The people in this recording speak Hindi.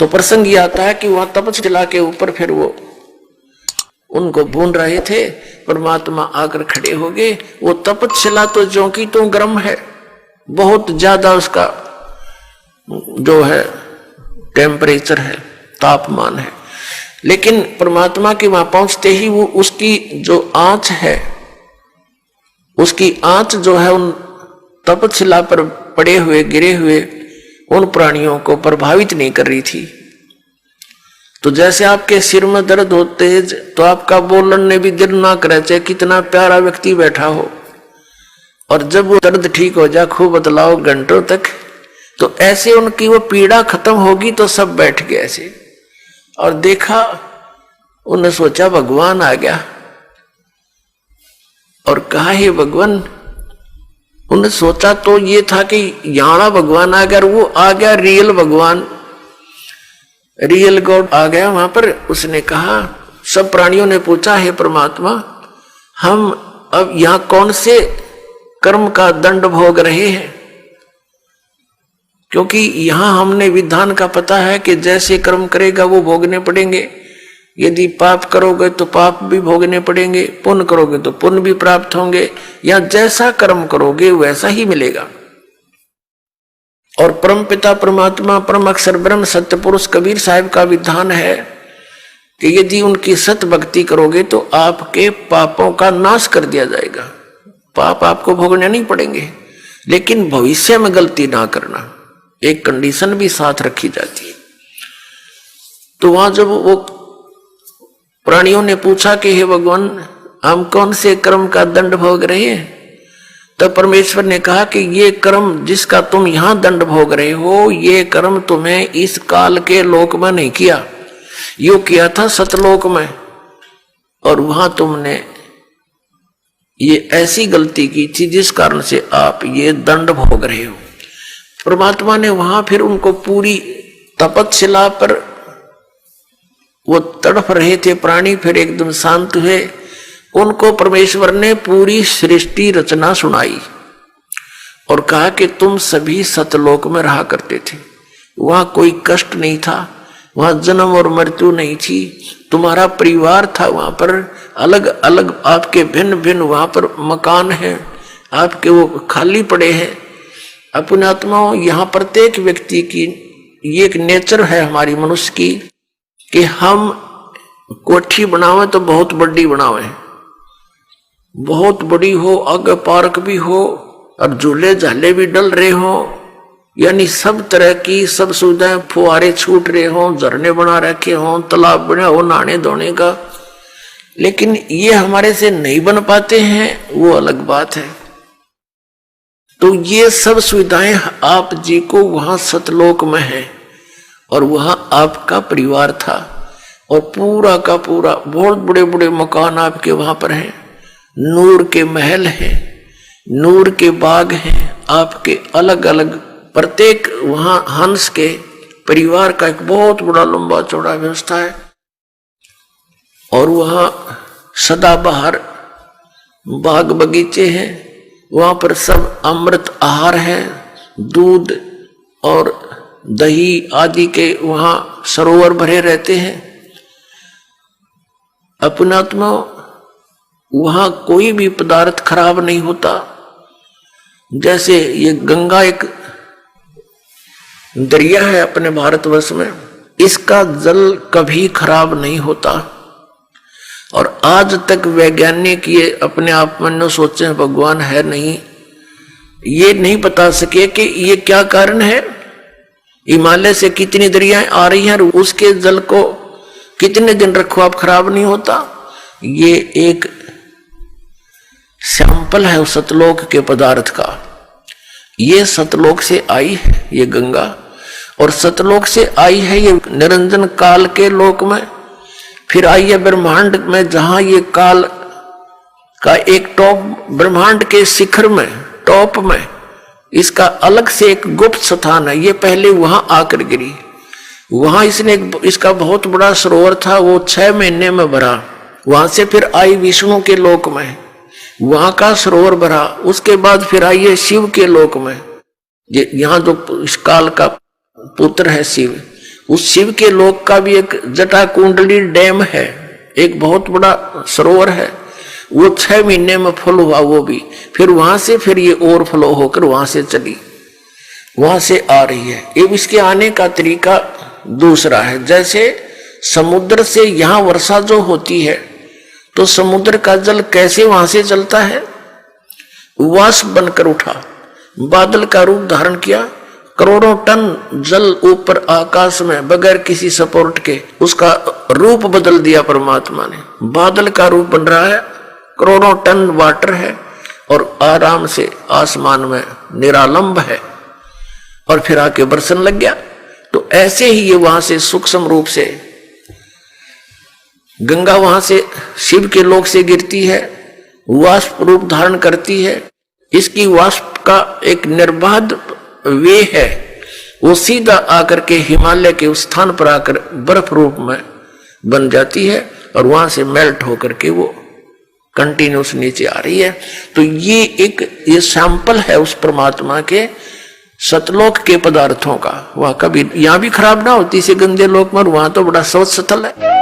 तो प्रसंग ये आता है कि वहां तपशिला के ऊपर फिर वो उनको भून रहे थे, परमात्मा आकर खड़े हो गए। वो तपशिला तो ज्यों की तो गर्म है, बहुत ज्यादा उसका जो है टेम्परेचर है, तापमान है, लेकिन परमात्मा के वहां पहुंचते ही वो उसकी जो आंच है, उसकी आंच जो है उन तपशिला पर पड़े हुए गिरे हुए उन प्राणियों को प्रभावित नहीं कर रही थी। तो जैसे आपके सिर में दर्द हो तेज, तो आपका बोलने भी दिल ना करे, चाहे कितना प्यारा व्यक्ति बैठा हो, और जब वो दर्द ठीक हो जाए खूब बतलाओ घंटों तक, तो ऐसे उनकी वो पीड़ा खत्म होगी तो सब बैठ गए ऐसे। और देखा, उन्हें सोचा भगवान आ गया, और कहा हे भगवान, उन्हें सोचा तो ये था कि यहाँ भगवान आ गया, और वो आ गया रियल भगवान, रियल गॉड आ गया वहां पर। उसने कहा, सब प्राणियों ने पूछा, हे परमात्मा, हम अब यहां कौन से कर्म का दंड भोग रहे हैं? क्योंकि यहां हमने विधान का पता है कि जैसे कर्म करेगा वो भोगने पड़ेंगे। यदि पाप करोगे तो पाप भी भोगने पड़ेंगे, पुण्य करोगे तो पुण्य भी प्राप्त होंगे, या जैसा कर्म करोगे वैसा ही मिलेगा। और परम पिता परमात्मा परम अक्षर ब्रह्म सत्य पुरुष कबीर साहिब का विधान है कि यदि उनकी सत भक्ति करोगे तो आपके पापों का नाश कर दिया जाएगा। पाप आपको भोगने नहीं पड़ेंगे, लेकिन भविष्य में गलती ना करना, एक कंडीशन भी साथ रखी जाती है। तो वहां जब वो प्राणियों ने पूछा कि हे भगवान, हम कौन से कर्म का दंड भोग रहे हैं, तो परमेश्वर ने कहा कि ये कर्म जिसका तुम यहां दंड भोग रहे हो, ये कर्म तुम्हें इस काल के लोक में नहीं किया, यो किया था सतलोक में, और वहां तुमने ये ऐसी गलती की थी जिस कारण से आप ये दंड भोग रहे हो। परमात्मा ने वहां फिर उनको पूरी तपशिला पर वो तड़प रहे थे प्राणी, फिर एकदम शांत हुए। उनको परमेश्वर ने पूरी सृष्टि रचना सुनाई और कहा कि तुम सभी सतलोक में रहा करते थे, वहां कोई कष्ट नहीं था, वहां जन्म और मृत्यु नहीं थी, तुम्हारा परिवार था वहां पर, अलग अलग आपके भिन्न भिन्न वहां पर मकान हैं, आपके वो खाली पड़े हैं। अपने आत्माओं, यहाँ प्रत्येक व्यक्ति की ये एक नेचर है हमारी मनुष्य की कि हम कोठी बनावे तो बहुत बड़ी बनावे, बहुत बड़ी हो, आगे पार्क भी हो और झूले झाले भी डल रहे हो, यानी सब तरह की सब सुविधाएं, फुहारे छूट रहे हो, झरने बना रखे हो, तालाब बना हो नहाने धोने का, लेकिन ये हमारे से नहीं बन पाते हैं, वो अलग बात है। तो ये सब सुविधाएं आप जी को वहां सतलोक में है, और वहां आपका परिवार था, और पूरा का पूरा बहुत बड़े बड़े मकान आपके वहां पर हैं, नूर के महल हैं, नूर के बाग हैं आपके, अलग अलग प्रत्येक वहां हंस के परिवार का एक बहुत बड़ा लंबा चौड़ा व्यवस्था है। और वहां सदाबहार बाग बगीचे हैं, वहां पर सब अमृत आहार है, दूध और दही आदि के वहां सरोवर भरे रहते हैं। अपनात्मा, वहां कोई भी पदार्थ खराब नहीं होता। जैसे ये गंगा एक दरिया है अपने भारतवर्ष में, इसका जल कभी खराब नहीं होता, और आज तक वैज्ञानिक ये अपने आप में सोचे भगवान है नहीं, ये नहीं बता सके कि ये क्या कारण है। हिमालय से कितनी दरियाएं आ रही हैं, उसके जल को कितने दिन रखो आप खराब नहीं होता। ये एक सैंपल है उस सतलोक के पदार्थ का। ये सतलोक से आई है ये गंगा, और सतलोक से आई है ये निरंजन काल के लोक में, फिर आई है ब्रह्मांड में, जहां ये काल का एक टॉप, ब्रह्मांड के शिखर में टॉप में इसका अलग से एक गुप्त स्थान है। ये पहले वहां आकर गिरी, वहां इसने इसका बहुत बड़ा सरोवर था, वो 6 महीने में भरा, वहां से फिर आई विष्णु के लोक में, वहां का सरोवर भरा, उसके बाद फिर आई है शिव के लोक में, यहाँ जो इस काल का पुत्र है शिव, उस शिव के लोक का भी एक जटा कुंडली डैम है, एक बहुत बड़ा सरोवर है, वो 6 महीने में फुल हुआ वो भी, फिर वहां से फिर ये ओवरफ्लो होकर वहां से चली, वहां से आ रही है। ये इसके आने का तरीका दूसरा है। जैसे समुद्र से यहां वर्षा जो होती है तो समुद्र का जल कैसे वहां से चलता है, वाष्प बनकर उठा, बादल का रूप धारण किया, करोड़ों टन जल ऊपर आकाश में बगैर किसी सपोर्ट के उसका रूप बदल दिया परमात्मा ने। बादल का रूप बन रहा है, करोड़ों टन वाटर है और आराम से आसमान में निरालंब है और फिर आके बरसन लग गया। तो ऐसे ही ये वहां से सूक्ष्म रूप से गंगा वहां से शिव के लोक से गिरती है, वाष्प रूप धारण करती है। इसकी वाष्प का एक निर्बाध वे है, वो सीधा आकर के हिमालय के उस स्थान पर आकर बर्फ रूप में बन जाती है और वहां से मेल्ट होकर के वो कंटिन्यूस नीचे आ रही है। तो ये सैंपल है उस परमात्मा के सतलोक के पदार्थों का। वह कभी यहां भी खराब ना होती से गंदे लोक में, वहां तो बड़ा स्वच्छ स्थल है।